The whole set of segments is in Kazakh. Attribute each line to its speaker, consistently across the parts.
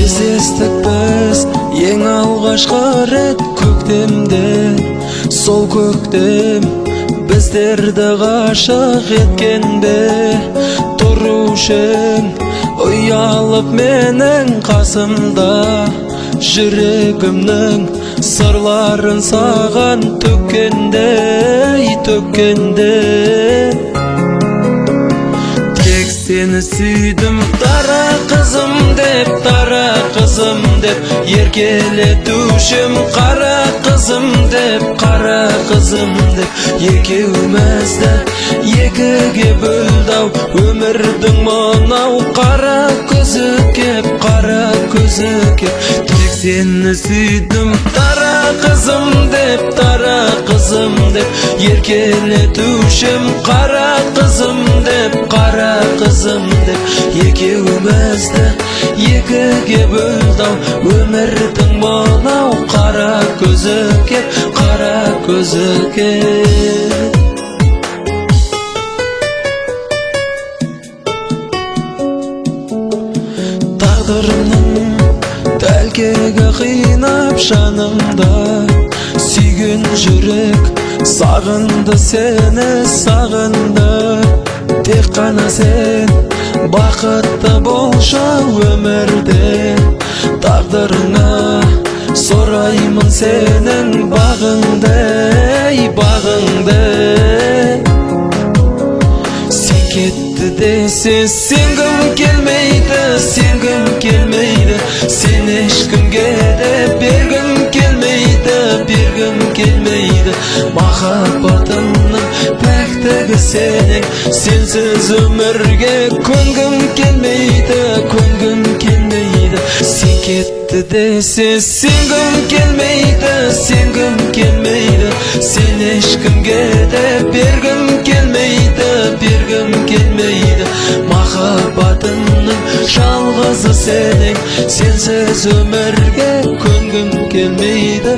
Speaker 1: Кездестік біз ең алғашқы рет көктемде. Сол көктем біздерді ғашық еткенде. Тұрушың ұялып менің қасымда, жүрегімнің сырларын саған төккенде. Тек сені сүйдім дара қызым деп, еркелетушім қара қызым деп. Екеумізді екіге бөлді-ау өмірдің мынау қара көзі кеп. Тек сені сүйдім дара қызым деп, еркелетушім қара қызым деп. Екеумізді екіге бөлді-ау өмірдің мынау қара көзі кеп. Тағдырымның тәлкегі қинап жанымда, сүйген жүрек сағынды, сені сағынды. Тек қана сен бақытты болшы өмірде. Тағдырыңа сораймын сенің бағыңды. Сен кетті десе сенгім келмейді, сен ешкімге де бергім келмейді. Махаббатымның пәктігі сенің, сенсіз өмірге көнгім келмейді. Сен кетті десе сенгім келмейді, сен ешкімге де бергім келмейді. Махаббатымның жалғызы сенің, сенсіз өмірге көнгім келмейді.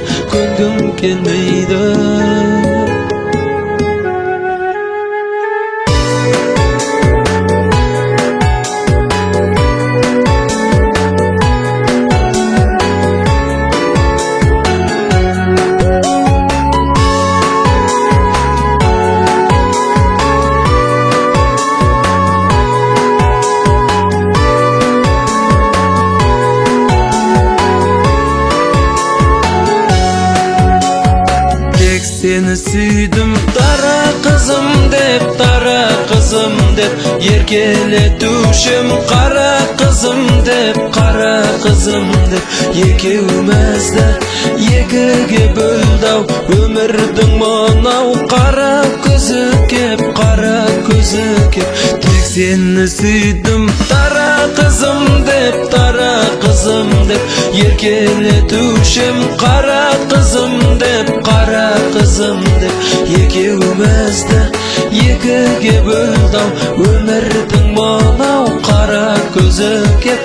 Speaker 1: Сені сүйдім дара қызым деп, еркелетушім қара қызым деп. Екеумізді екіге бөлді-ау өмірдің мынау қара көзі кеп. Тек сені сүйдім дара қызым деп, еркелетушім қара қызым деп. Екеумізді екіге бөлді-ау өмірдің мынау қара көзі кеп.